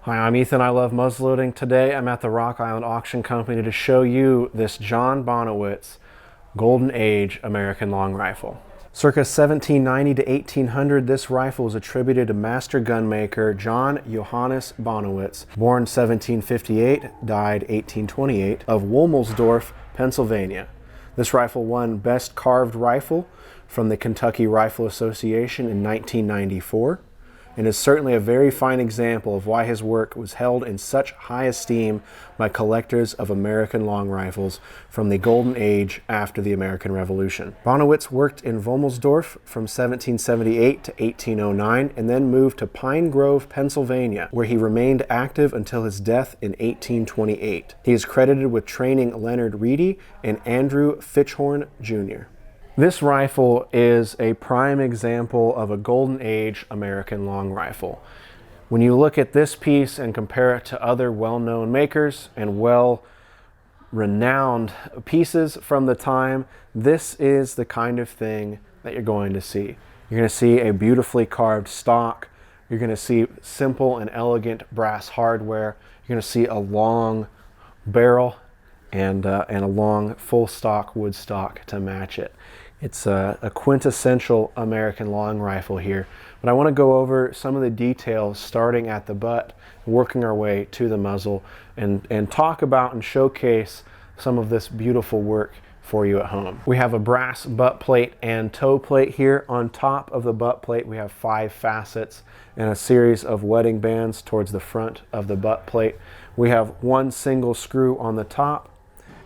Hi, I'm Ethan. I love muzzleloading. Today I'm at the Rock Island Auction Company to show you this John Bonewitz Golden Age American long rifle. Circa 1790 to 1800, this rifle was attributed to Master Gunmaker John Johannes Bonewitz, born 1758, died 1828, of Womelsdorf, Pennsylvania. This rifle won Best Carved Rifle from the Kentucky Rifle Association in 1994. And is certainly a very fine example of why his work was held in such high esteem by collectors of American long rifles from the golden age after the American Revolution. Bonewitz worked in Womelsdorf from 1778 to 1809 and then moved to Pine Grove, Pennsylvania, where he remained active until his death in 1828. He is credited with training Leonard Reedy and Andrew Fitchhorn Jr. This rifle is a prime example of a golden age American long rifle. When you look at this piece and compare it to other well-known makers and well-renowned pieces from the time, this is the kind of thing that you're going to see. You're going to see a beautifully carved stock. You're going to see simple and elegant brass hardware. You're going to see a long barrel and a long full stock wood stock to match it. It's a quintessential American long rifle here, but I want to go over some of the details starting at the butt, working our way to the muzzle, and talk about and showcase some of this beautiful work for you at home. We have a brass butt plate and toe plate here. On top of the butt plate we have 5 facets and a series of wedding bands towards the front of the butt plate. We have one single screw on the top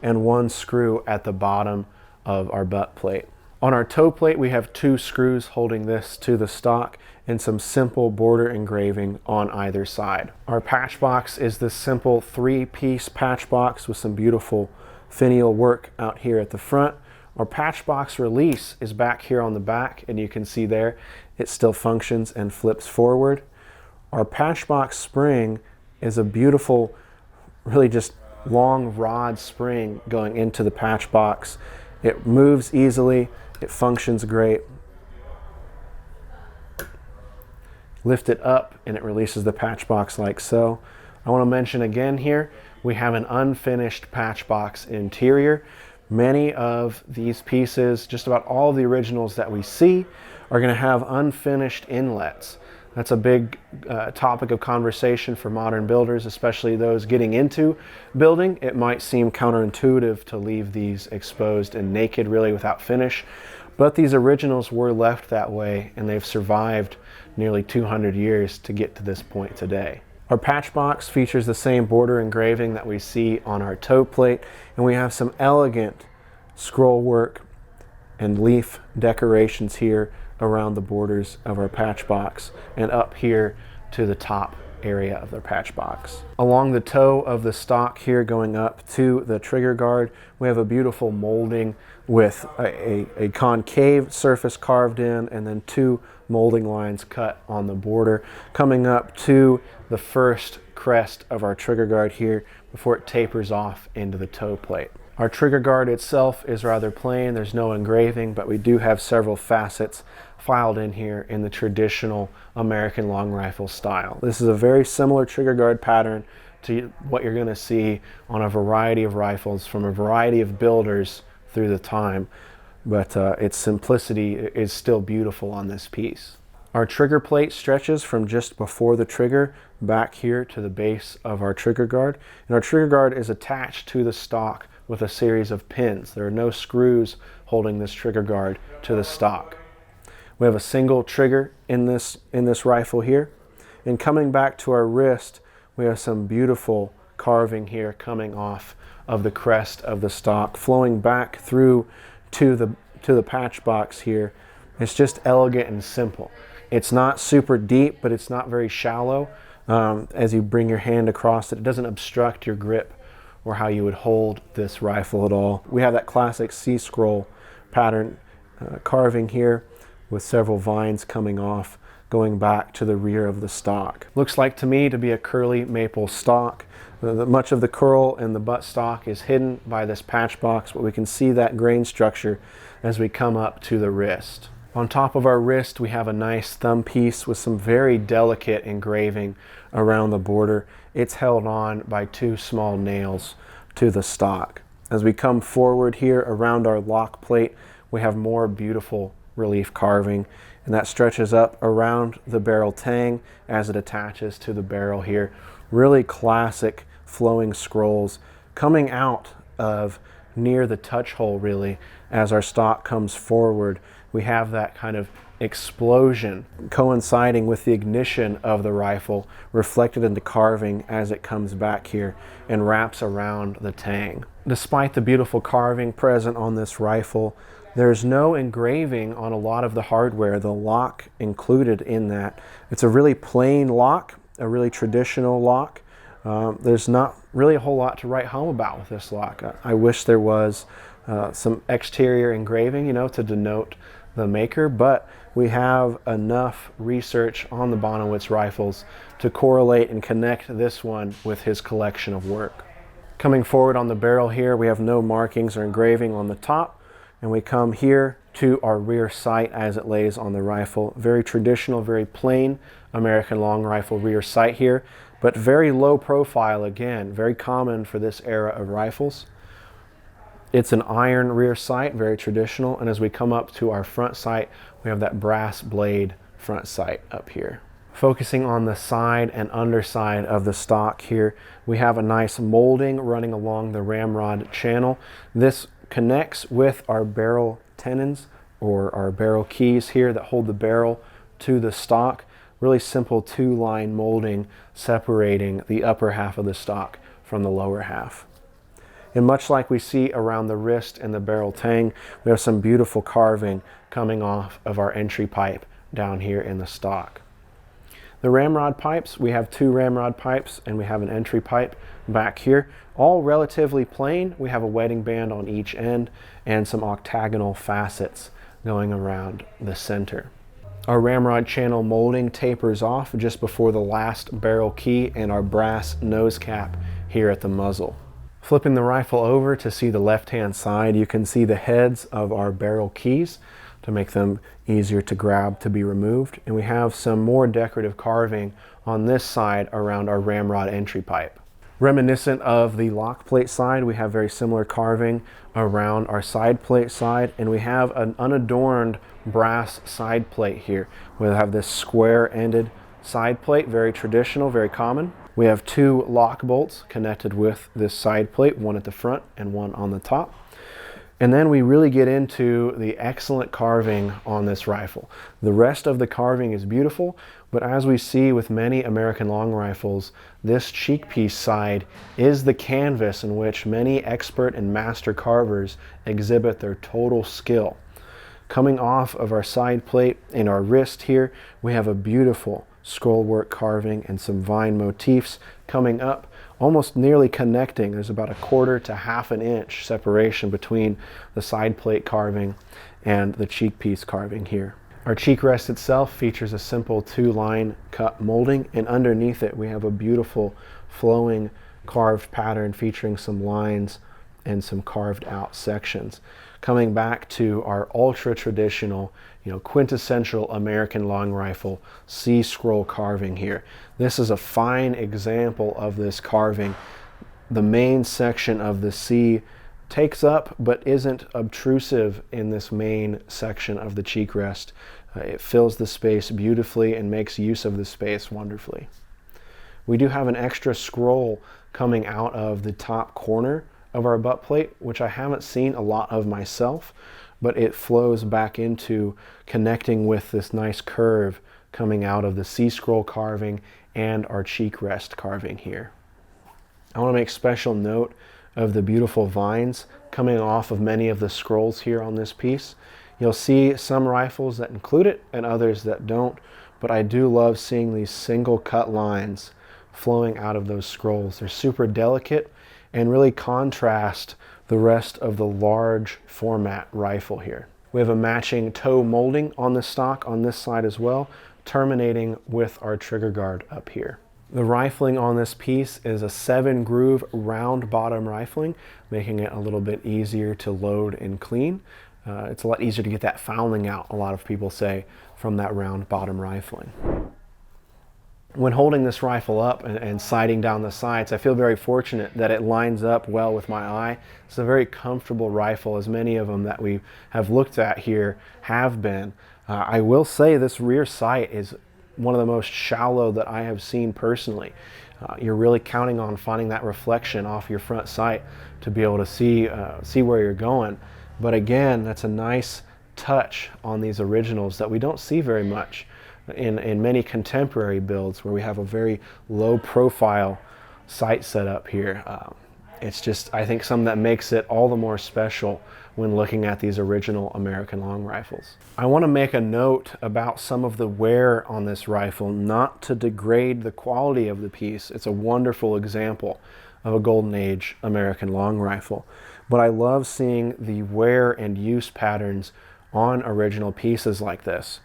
and one screw at the bottom of our butt plate. On our toe plate we have 2 screws holding this to the stock and some simple border engraving on either side. Our patch box is this simple 3-piece patch box with some beautiful finial work out here at the front. Our patch box release is back here on the back, and you can see there it still functions and flips forward. Our patch box spring is a beautiful, really just long rod spring going into the patch box. It moves easily. It functions great. Lift it up and it releases the patch box like so. I want to mention again here, we have an unfinished patch box interior. Many of these pieces, just about all of the originals that we see, are going to have unfinished inlets. That's a big topic of conversation for modern builders, especially those getting into building. It might seem counterintuitive to leave these exposed and naked, really without finish, but these originals were left that way, and they've survived nearly 200 years to get to this point today. Our patch box features the same border engraving that we see on our toe plate, and we have some elegant scroll work and leaf decorations here around the borders of our patch box and up here to the top area of the patch box. Along the toe of the stock here going up to the trigger guard, we have a beautiful molding with a concave surface carved in and then 2 molding lines cut on the border coming up to the first crest of our trigger guard here before it tapers off into the toe plate. Our trigger guard itself is rather plain. There's no engraving, but we do have several facets filed in here in the traditional American long rifle style. This is a very similar trigger guard pattern to what you're going to see on a variety of rifles from a variety of builders through the time, but its simplicity is still beautiful on this piece. Our trigger plate stretches from just before the trigger back here to the base of our trigger guard, and our trigger guard is attached to the stock with a series of pins. There are no screws holding this trigger guard to the stock. We have a single trigger in this rifle here, and coming back to our wrist we have some beautiful carving here coming off of the crest of the stock, flowing back through to the patch box here. It's just elegant and simple. It's not super deep, but it's not very shallow. As you bring your hand across it, it doesn't obstruct your grip or how you would hold this rifle at all. We have that classic C-scroll pattern carving here with several vines coming off, going back to the rear of the stock. Looks like to me to be a curly maple stock. Much of the curl and the butt stock is hidden by this patch box, but we can see that grain structure as we come up to the wrist. On top of our wrist, we have a nice thumb piece with some very delicate engraving around the border. It's held on by 2 small nails to the stock. As we come forward here around our lock plate, we have more beautiful relief carving, and that stretches up around the barrel tang as it attaches to the barrel here. Really classic flowing scrolls coming out of near the touch hole really. As our stock comes forward, we have that kind of explosion coinciding with the ignition of the rifle reflected in the carving as it comes back here and wraps around the tang. Despite the beautiful carving present on this rifle, there's no engraving on a lot of the hardware, the lock included in that. It's a really plain lock, a really traditional lock. There's not really a whole lot to write home about with this lock. I wish there was some exterior engraving, to denote the maker, but we have enough research on the Bonewitz rifles to correlate and connect this one with his collection of work. Coming forward on the barrel here, we have no markings or engraving on the top, and we come here to our rear sight as it lays on the rifle. Very traditional, very plain American long rifle rear sight here, but very low profile again, very common for this era of rifles. It's an iron rear sight, very traditional, and as we come up to our front sight, we have that brass blade front sight up here. Focusing on the side and underside of the stock here, we have a nice molding running along the ramrod channel. This connects with our barrel tenons or our barrel keys here that hold the barrel to the stock. Really simple 2-line molding separating the upper half of the stock from the lower half. And much like we see around the wrist and the barrel tang, we have some beautiful carving coming off of our entry pipe down here in the stock. The ramrod pipes, we have 2 ramrod pipes and we have an entry pipe back here. All relatively plain. We have a wedding band on each end and some octagonal facets going around the center. Our ramrod channel molding tapers off just before the last barrel key and our brass nose cap here at the muzzle. Flipping the rifle over to see the left-hand side, you can see the heads of our barrel keys to make them easier to grab to be removed. And we have some more decorative carving on this side around our ramrod entry pipe. Reminiscent of the lock plate side, we have very similar carving around our side plate side, and we have an unadorned brass side plate here. We have this square-ended side plate, very traditional, very common. We have 2 lock bolts connected with this side plate, one at the front and one on the top. And then we really get into the excellent carving on this rifle. The rest of the carving is beautiful, but as we see with many American long rifles, this cheek piece side is the canvas in which many expert and master carvers exhibit their total skill. Coming off of our side plate in our wrist here, we have a beautiful scrollwork carving and some vine motifs coming up, almost nearly connecting. There's about 1/4 to 1/2 inch separation between the side plate carving and the cheek piece carving here. Our cheek rest itself features a simple 2-line cut molding, and underneath it we have a beautiful flowing carved pattern featuring some lines and some carved out sections. Coming back to our ultra traditional, quintessential American long rifle C-scroll carving here. This is a fine example of this carving. The main section of the C takes up but isn't obtrusive in this main section of the cheek rest. It fills the space beautifully and makes use of the space wonderfully. We do have an extra scroll coming out of the top corner of our butt plate, which I haven't seen a lot of myself, but it flows back into connecting with this nice curve coming out of the C-scroll carving and our cheek rest carving here. I want to make special note of the beautiful vines coming off of many of the scrolls here on this piece. You'll see some rifles that include it and others that don't, but I do love seeing these single cut lines flowing out of those scrolls. They're super delicate and really contrast the rest of the large format rifle here. We have a matching toe molding on the stock on this side as well, terminating with our trigger guard up here. The rifling on this piece is a 7-groove round bottom rifling, making it a little bit easier to load and clean. it's a lot easier to get that fouling out, a lot of people say, from that round bottom rifling. When holding this rifle up and sighting down the sights, I feel very fortunate that it lines up well with my eye. It's a very comfortable rifle, as many of them that we have looked at here have been. I will say this rear sight is one of the most shallow that I have seen personally. You're really counting on finding that reflection off your front sight to be able to see where you're going. But again, that's a nice touch on these originals that we don't see very much in many contemporary builds, where we have a very low profile sight setup here. It's just, I think, something that makes it all the more special when looking at these original American long rifles. I want to make a note about some of the wear on this rifle, not to degrade the quality of the piece. It's a wonderful example of a golden age American long rifle. But I love seeing the wear and use patterns on original pieces like this.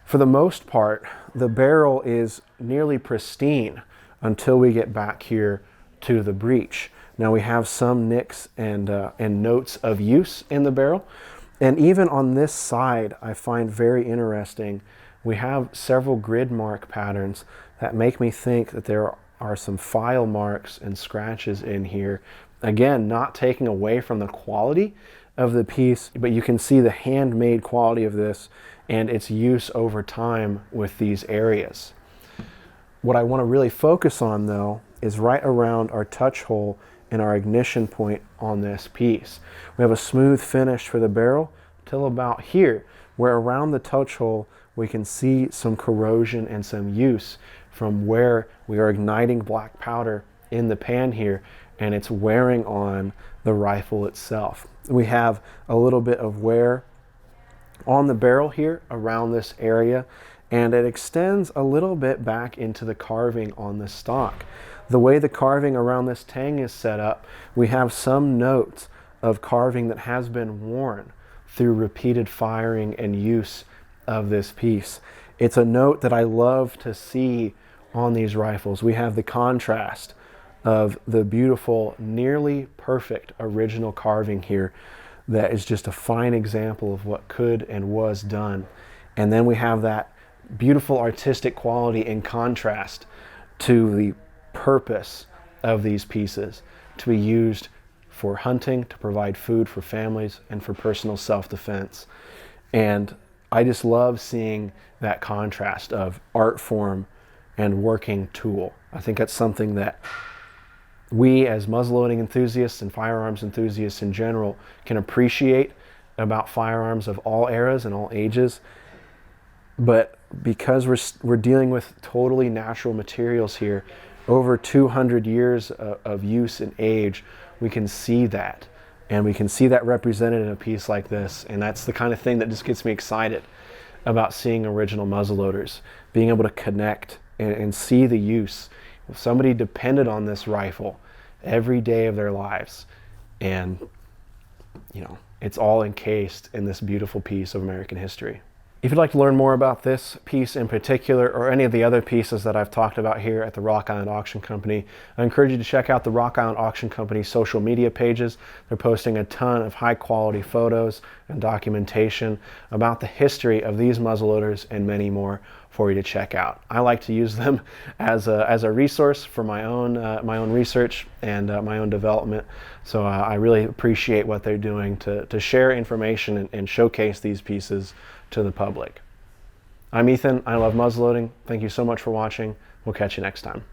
For the most part, the barrel is nearly pristine until we get back here to the breech. Now we have some nicks and notes of use in the barrel. And even on this side, I find very interesting, we have several grid mark patterns that make me think that there are some file marks and scratches in here. Again, not taking away from the quality of the piece, but you can see the handmade quality of this and its use over time with these areas. What I want to really focus on, though, is right around our touch hole and our ignition point on this piece. We have a smooth finish for the barrel till about here, where around the touch hole we can see some corrosion and some use from where we are igniting black powder in the pan here, and it's wearing on the rifle itself. We have a little bit of wear on the barrel here around this area, and it extends a little bit back into the carving on the stock. The way the carving around this tang is set up, we have some notes of carving that has been worn through repeated firing and use of this piece. It's a note that I love to see on these rifles. We have the contrast of the beautiful, nearly perfect original carving here that is just a fine example of what could and was done. And then we have that beautiful artistic quality in contrast to the purpose of these pieces, to be used for hunting, to provide food for families, and for personal self-defense. And I just love seeing that contrast of art form and working tool. I think that's something that we as muzzleloading enthusiasts and firearms enthusiasts in general can appreciate about firearms of all eras and all ages. But because we're dealing with totally natural materials here, over 200 years of use and age, we can see that. And we can see that represented in a piece like this. And that's the kind of thing that just gets me excited about seeing original muzzleloaders, being able to connect and see the use. If somebody depended on this rifle every day of their lives, and you know, it's all encased in this beautiful piece of American history. If you'd like to learn more about this piece in particular, or any of the other pieces that I've talked about here at the Rock Island Auction Company, I encourage you to check out the Rock Island Auction Company social media pages. They're posting a ton of high quality photos and documentation about the history of these muzzleloaders and many more for you to check out. I like to use them as a resource for my own research and my own development. So I really appreciate what they're doing to share information and showcase these pieces to the public. I'm Ethan. I love muzzleloading. Thank you so much for watching. We'll catch you next time.